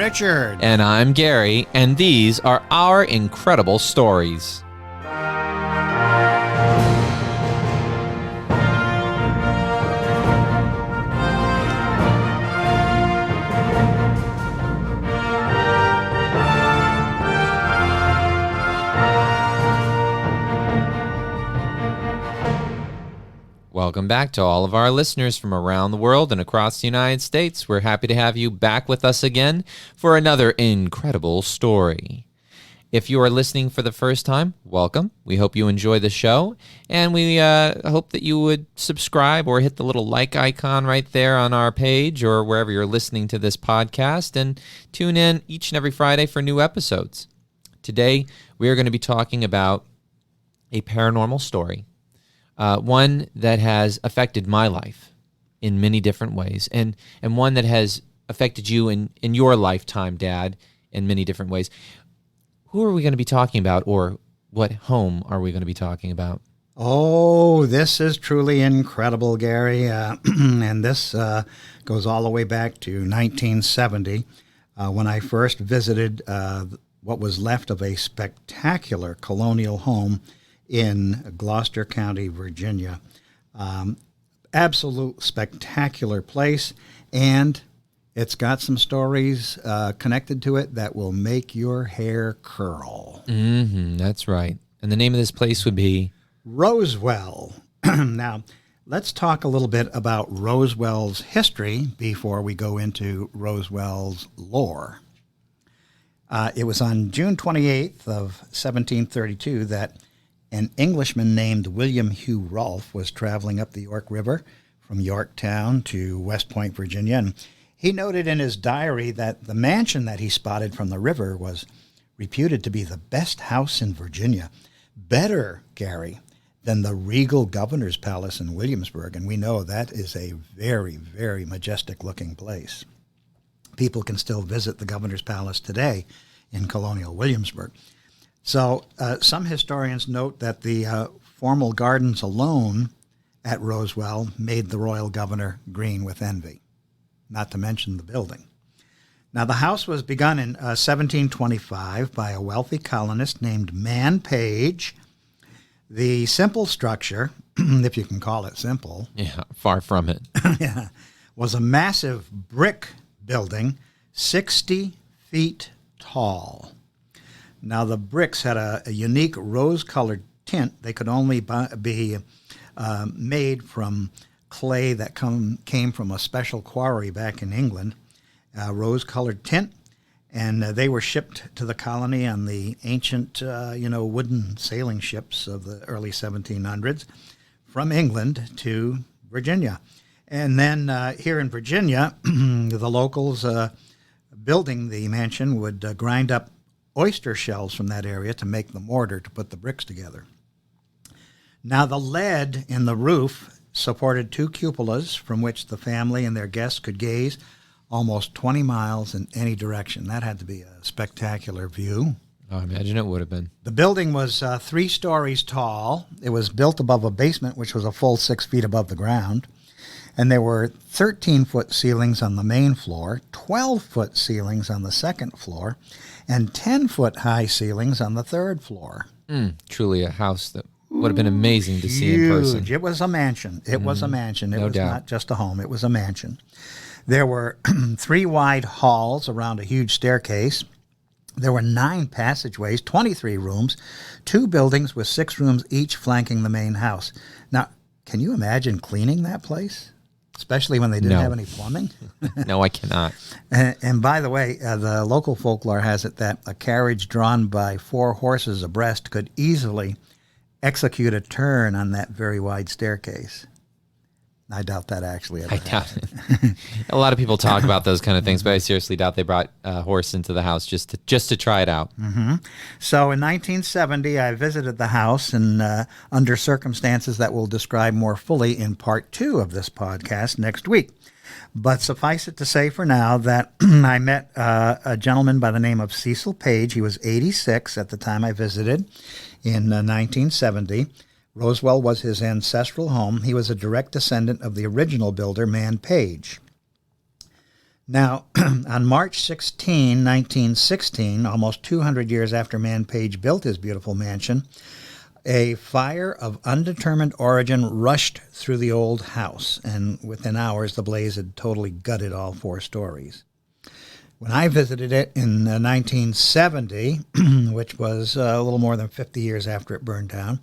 Richard. And I'm Gary, and these are our incredible stories. Welcome back to all of our listeners from around the world and across the United States. We're happy to have you back with us again for another incredible story. If you are listening for the first time, welcome. We hope you enjoy the show, and we hope that you would subscribe or hit the little like icon right there on our page or wherever you're listening to this podcast, and tune in each and every Friday for new episodes. Today, we are going to be talking about a paranormal story. One that has affected my life in many different ways, and one that has affected you in your lifetime, Dad, in many different ways. Who are we going to be talking about, or what home are we going to be talking about? Oh, this is truly incredible, Gary, and this goes all the way back to 1970 when I first visited what was left of a spectacular colonial home in Gloucester County, Virginia. Absolute spectacular place, and it's got some stories connected to it that will make your hair curl. That's right. And the name of this place would be? Roswell. Now, let's talk a little bit about Roswell's history before we go into Roswell's lore. It was on June 28th of 1732 that an Englishman named William Hugh Rolfe was traveling up the York River from Yorktown to West Point, Virginia, and he noted in his diary that the mansion that he spotted from the river was reputed to be the best house in Virginia, better, Gary, than the Regal Governor's Palace in Williamsburg, and we know that is a very, very majestic-looking place. People can still visit the Governor's Palace today in colonial Williamsburg. So some historians note that the formal gardens alone at Roswell made the royal governor green with envy, not to mention the building. Now, the house was begun in 1725 by a wealthy colonist named Man Page. The simple structure, if you can call it simple. Yeah, far from it. Yeah, was a massive brick building, 60 feet tall. Now, the bricks had a unique rose-colored tint. They could only be made from clay that came from a special quarry back in England, rose-colored tint, and they were shipped to the colony on the ancient, wooden sailing ships of the early 1700s from England to Virginia. And then here in Virginia, the locals building the mansion would grind up oyster shells from that area to make the mortar to put the bricks together. Now, the lead in the roof supported two cupolas from which the family and their guests could gaze almost 20 miles in any direction. That had to be a spectacular view. I imagine it would have been. The building was 3 stories tall. It was built above a basement, which was a full 6 feet above the ground. And there were 13-foot ceilings on the main floor, 12-foot ceilings on the second floor, and 10-foot high ceilings on the third floor. Truly a house that would have been amazing to see in person. It was a mansion. It was a mansion. It No was doubt. not just a home. It was a mansion. There were 3 wide halls around a huge staircase. There were 9 passageways, 23 rooms, 2 buildings with 6 rooms each flanking the main house. Now, can you imagine cleaning that place? Especially when they didn't have any plumbing? No, I cannot. And by the way, the local folklore has it that a carriage drawn by 4 horses abreast could easily execute a turn on that very wide staircase. I doubt that actually ever happened. I doubt it. A lot of people talk about those kind of things, but I seriously doubt they brought a horse into the house just to try it out. Mm-hmm. So in 1970, I visited the house and under circumstances that we'll describe more fully in part 2 of this podcast next week. But suffice it to say for now that I met a gentleman by the name of Cecil Page. He was 86 at the time I visited in 1970. Roswell was his ancestral home. He was a direct descendant of the original builder, Man Page. Now, on March 16, 1916, almost 200 years after man Page built his beautiful mansion, a fire of undetermined origin rushed through the old house, and within hours the blaze had totally gutted all 4 stories. When I visited it in 1970, which was a little more than 50 years after it burned down,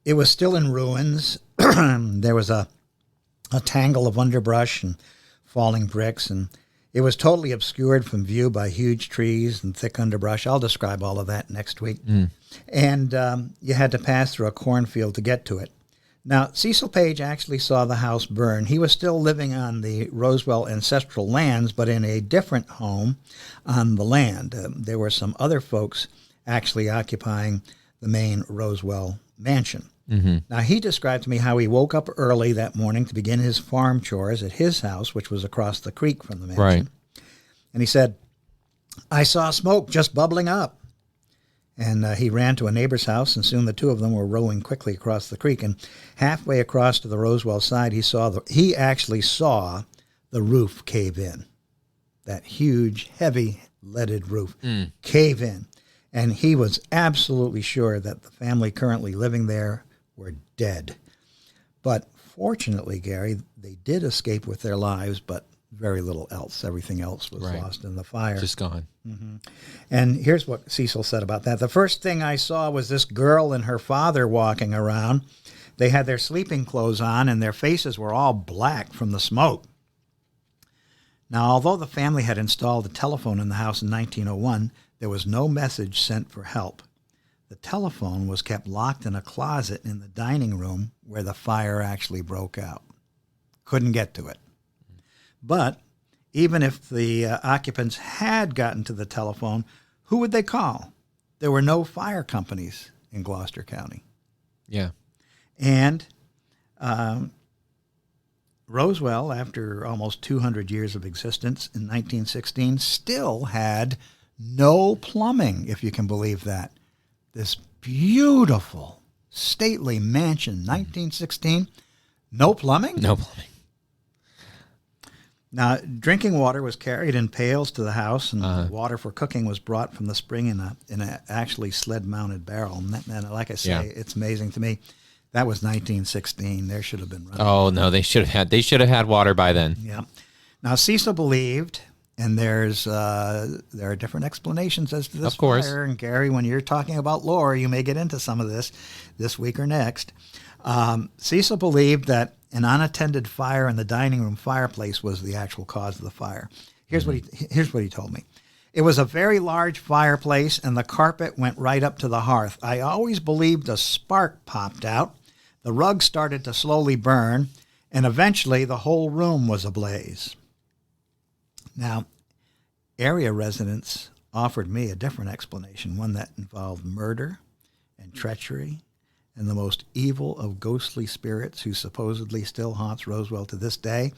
it was still in ruins. There was a tangle of underbrush and falling bricks, and it was totally obscured from view by huge trees and thick underbrush. I'll describe all of that next week. And you had to pass through a cornfield to get to it. Now, Cecil Page actually saw the house burn. He was still living on the Rosewell ancestral lands, but in a different home on the land. There were some other folks actually occupying the main Rosewell mansion. Now, he described to me how he woke up early that morning to begin his farm chores at his house, which was across the creek from the mansion. Right. And he said, "I saw smoke just bubbling up." And he ran to a neighbor's house, and soon the two of them were rowing quickly across the creek. And halfway across to the Rosewell side, he actually saw the roof cave in. That huge, heavy, leaded roof cave in. And he was absolutely sure that the family currently living there were dead. But fortunately, Gary, they did escape with their lives, but very little else. Everything else was lost in the fire. Just gone. And here's what Cecil said about that. "The first thing I saw was this girl and her father walking around. They had their sleeping clothes on, and their faces were all black from the smoke." Now, although the family had installed a telephone in the house in 1901, there was no message sent for help. The telephone was kept locked in a closet in the dining room where the fire actually broke out. Couldn't get to it. But even if the occupants had gotten to the telephone, who would they call? There were no fire companies in Gloucester County. Yeah. And Rosewell, after almost 200 years of existence in 1916, still had no plumbing, if you can believe that. This beautiful, stately mansion, 1916, no plumbing? No plumbing. Now, drinking water was carried in pails to the house, and water for cooking was brought from the spring in a actually sled-mounted barrel. And like I say, it's amazing to me. That was 1916. There should have been running. Oh no, they should have had water by then. Yeah. Now, Cecil believed, and there are different explanations as to this Of course. fire. And Gary, when you're talking about lore, you may get into some of this week or next. Cecil believed that an unattended fire in the dining room fireplace was the actual cause of the fire. Here's what he told me. "It was a very large fireplace, and the carpet went right up to the hearth. I always believed a spark popped out. The rug started to slowly burn, and eventually the whole room was ablaze." Now, area residents offered me a different explanation, one that involved murder and treachery and the most evil of ghostly spirits who supposedly still haunts Rosewell to this day.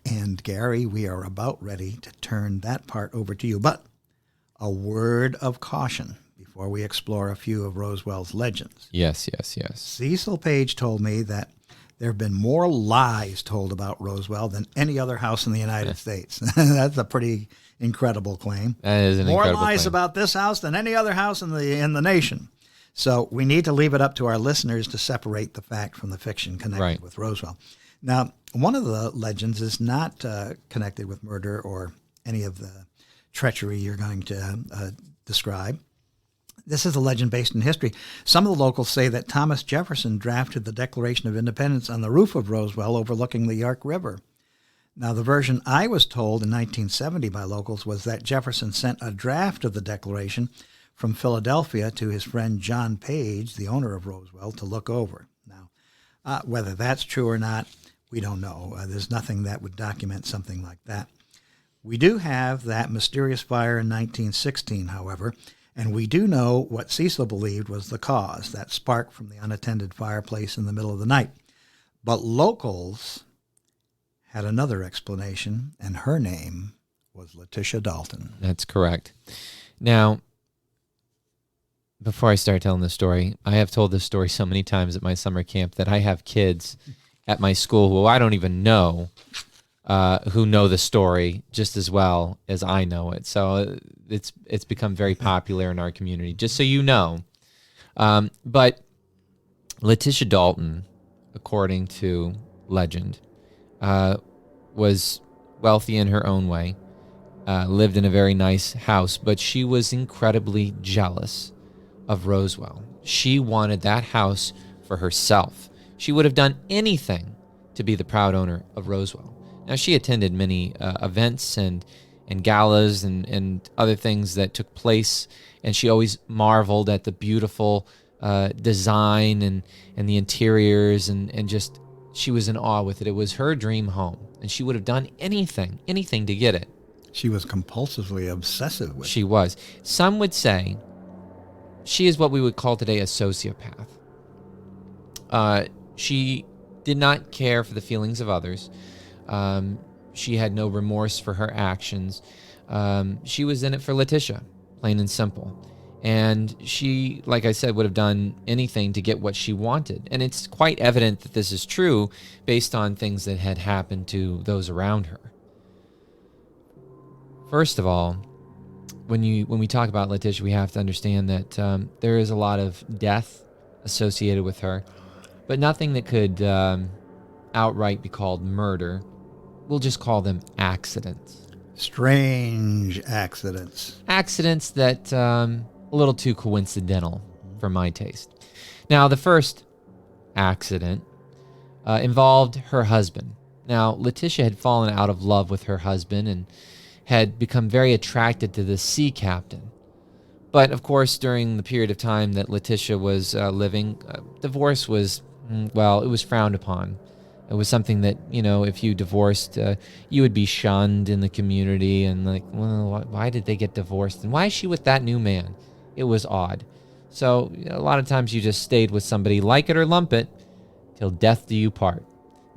And Gary, we are about ready to turn that part over to you. But a word of caution before we explore a few of Rosewell's legends. Yes. Cecil Page told me that there have been more lies told about Rosewell than any other house in the United States. That's a pretty incredible claim. That is an incredible More lies claim. about this house than any other house in the nation. So we need to leave it up to our listeners to separate the fact from the fiction connected with Rosewell. Now, one of the legends is not connected with murder or any of the treachery you're going to describe. This is a legend based in history. Some of the locals say that Thomas Jefferson drafted the Declaration of Independence on the roof of Rosewell overlooking the York River. Now, the version I was told in 1970 by locals was that Jefferson sent a draft of the Declaration from Philadelphia to his friend John Page, the owner of Rosewell, to look over. Now, whether that's true or not, we don't know. There's nothing that would document something like that. We do have that mysterious fire in 1916, however, and we do know what Cecil believed was the cause, that spark from the unattended fireplace in the middle of the night. But locals had another explanation, and her name was Leticia Dalton. That's correct. Now, before I start telling this story, I have told this story so many times at my summer camp that I have kids at my school who I don't even know who know the story just as well as I know it. So it's become very popular in our community, just so you know. But Leticia Dalton, according to legend, was wealthy in her own way, lived in a very nice house, but she was incredibly jealous of Rosewell. She wanted that house for herself. She would have done anything to be the proud owner of Rosewell. Now, she attended many events and galas and other things that took place, and she always marveled at the beautiful design and the interiors, and just she was in awe with it. It was her dream home, and she would have done anything to get it. She was compulsively obsessive with it. She was. Some would say she is what we would call today a sociopath. She did not care for the feelings of others. She had no remorse for her actions. She was in it for Leticia, plain and simple. And she, like I said, would have done anything to get what she wanted. And it's quite evident that this is true based on things that had happened to those around her. First of all, when we talk about Leticia, we have to understand that there is a lot of death associated with her, but nothing that could outright be called murder. We'll just call them accidents. Strange accidents. Accidents that a little too coincidental for my taste. Now, the first accident involved her husband. Now, Leticia had fallen out of love with her husband and had become very attracted to the sea captain. But, of course, during the period of time that Leticia was living, divorce was, it was frowned upon. It was something that, if you divorced, you would be shunned in the community and why did they get divorced? And why is she with that new man? It was odd. So a lot of times you just stayed with somebody, like it or lump it, till death do you part.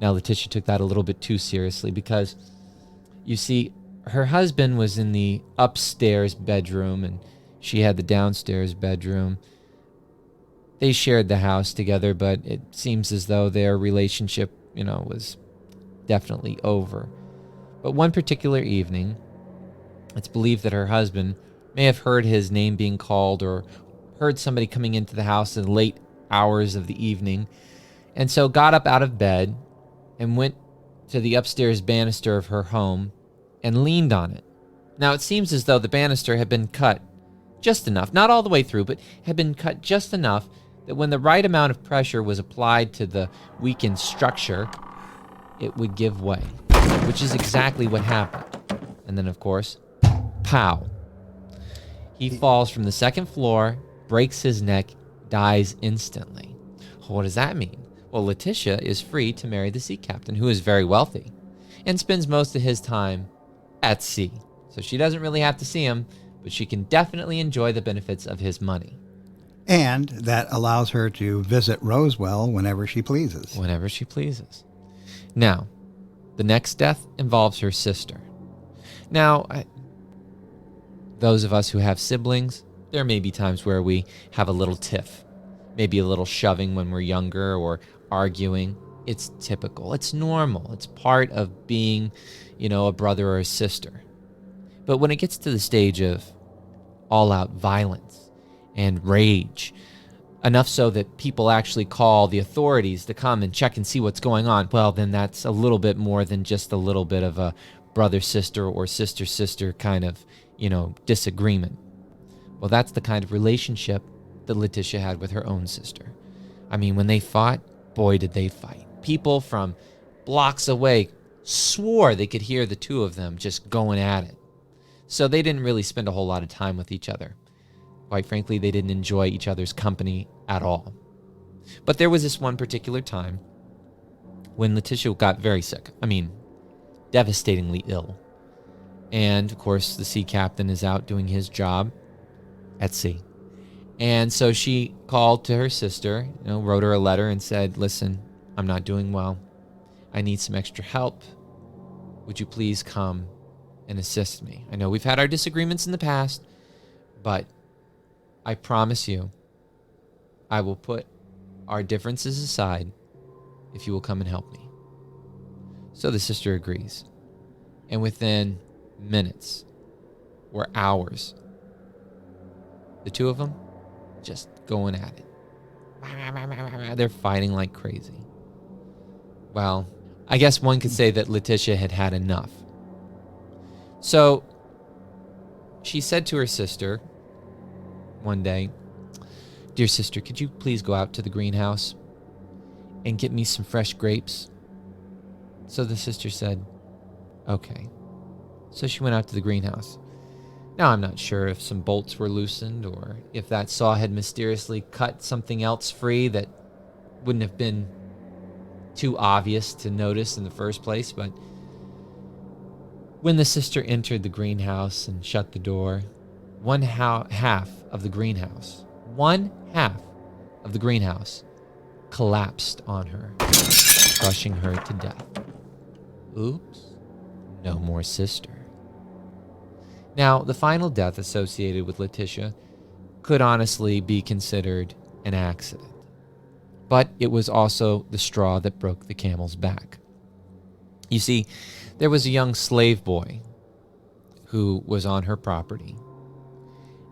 Now, Leticia took that a little bit too seriously because, you see, her husband was in the upstairs bedroom and she had the downstairs bedroom. They shared the house together, but it seems as though their relationship, was definitely over. But one particular evening, it's believed that her husband may have heard his name being called or heard somebody coming into the house in the late hours of the evening, and so got up out of bed and went to the upstairs banister of her home and leaned on it. Now, it seems as though the banister had been cut just enough, not all the way through, but had been cut just enough that when the right amount of pressure was applied to the weakened structure, it would give way, which is exactly what happened. And then, of course, pow. He falls from the second floor, breaks his neck, dies instantly. What does that mean? Well, Leticia is free to marry the sea captain, who is very wealthy, and spends most of his time at sea. So she doesn't really have to see him, but she can definitely enjoy the benefits of his money. And that allows her to visit Rosewell whenever she pleases. Whenever she pleases. Now, the next death involves her sister. Now, those of us who have siblings, there may be times where we have a little tiff, maybe a little shoving when we're younger or arguing. It's typical. It's normal. It's part of being, a brother or a sister. But when it gets to the stage of all-out violence and rage, enough so that people actually call the authorities to come and check and see what's going on, well, then that's a little bit more than just a little bit of a brother-sister or sister-sister kind of, disagreement. Well, that's the kind of relationship that Leticia had with her own sister. I mean, when they fought, boy, did they fight. People from blocks away swore they could hear the two of them just going at it. So they didn't really spend a whole lot of time with each other. Quite frankly, they didn't enjoy each other's company at all. But there was this one particular time when Leticia got very sick. I mean, devastatingly ill. And, of course, the sea captain is out doing his job at sea. And so she called to her sister, wrote her a letter and said, "Listen, I'm not doing well. I need some extra help. Would you please come and assist me? I know we've had our disagreements in the past, but I promise you, I will put our differences aside if you will come and help me." So the sister agrees. And within minutes or hours, the two of them just going at it. They're fighting like crazy. Well, I guess one could say that Leticia had had enough. So she said to her sister one day, "Dear sister, could you please go out to the greenhouse and get me some fresh grapes?" So the sister said, "Okay." So she went out to the greenhouse. Now, I'm not sure if some bolts were loosened or if that saw had mysteriously cut something else free that wouldn't have been too obvious to notice in the first place, but when the sister entered the greenhouse and shut the door, one half of the greenhouse collapsed on her, crushing her to death. Oops, no more sister. Now, the final death associated with Leticia could honestly be considered an accident, but it was also the straw that broke the camel's back. You see, there was a young slave boy who was on her property,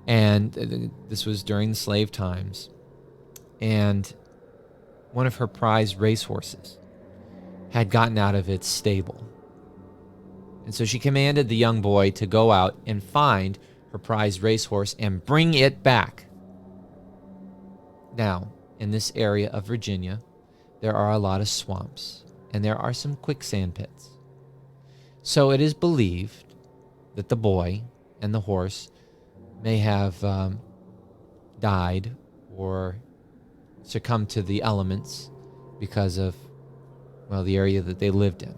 and this was during the slave times, and one of her prized racehorses had gotten out of its stable. And so she commanded the young boy to go out and find her prized racehorse and bring it back. Now, in this area of Virginia, there are a lot of swamps, and there are some quicksand pits. So it is believed that the boy and the horse may have died or succumbed to the elements because of, well, the area that they lived in.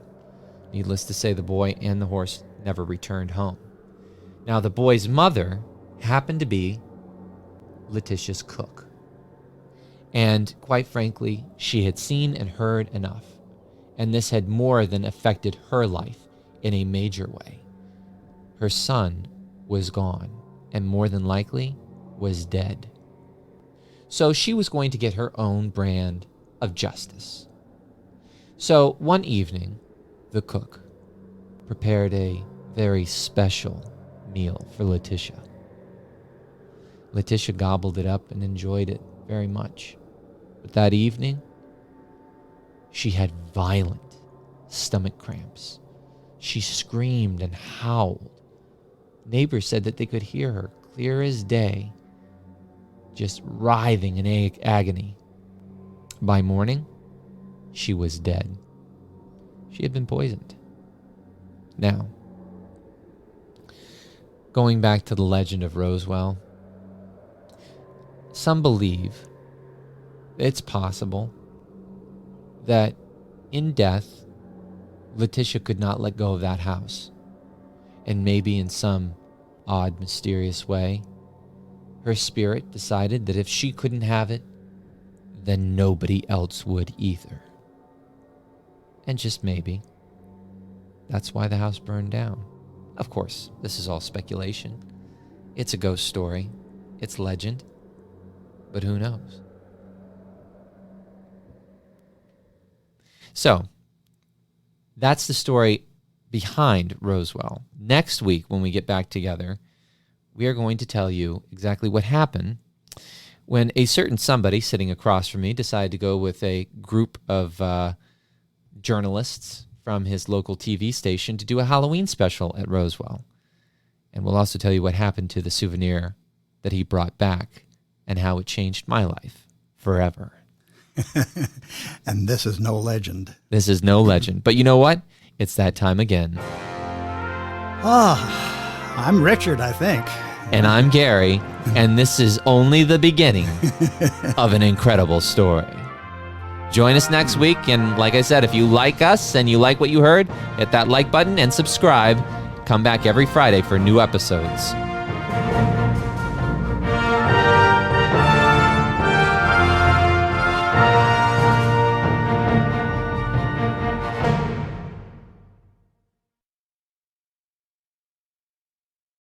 Needless to say, the boy and the horse never returned home. Now, the boy's mother happened to be Leticia's cook. And quite frankly, she had seen and heard enough. And this had more than affected her life in a major way. Her son was gone, and more than likely was dead. So she was going to get her own brand of justice. So one evening, the cook prepared a very special meal for Leticia. Leticia gobbled it up and enjoyed it very much. But that evening, she had violent stomach cramps. She screamed and howled. Neighbors said that they could hear her clear as day, just writhing in agony. By morning, she was dead. She had been poisoned. Now, going back to the legend of Rosewell, some believe it's possible that in death, Leticia could not let go of that house. And maybe in some odd, mysterious way, her spirit decided that if she couldn't have it, then nobody else would either. And just maybe, that's why the house burned down. Of course, this is all speculation. It's a ghost story. It's legend. But who knows? So, that's the story behind Rosewell. Next week, when we get back together, we are going to tell you exactly what happened when a certain somebody sitting across from me decided to go with a group of journalists from his local TV station to do a Halloween special at Rosewell. And we'll also tell you what happened to the souvenir that he brought back and how it changed my life forever. And this is no legend. This is no legend. But you know what? It's that time again. I'm Richard, I think. And I'm Gary, and this is only the beginning of an incredible story. Join us next week, and like I said, if you like us and you like what you heard, hit that like button and subscribe. Come back every Friday for new episodes.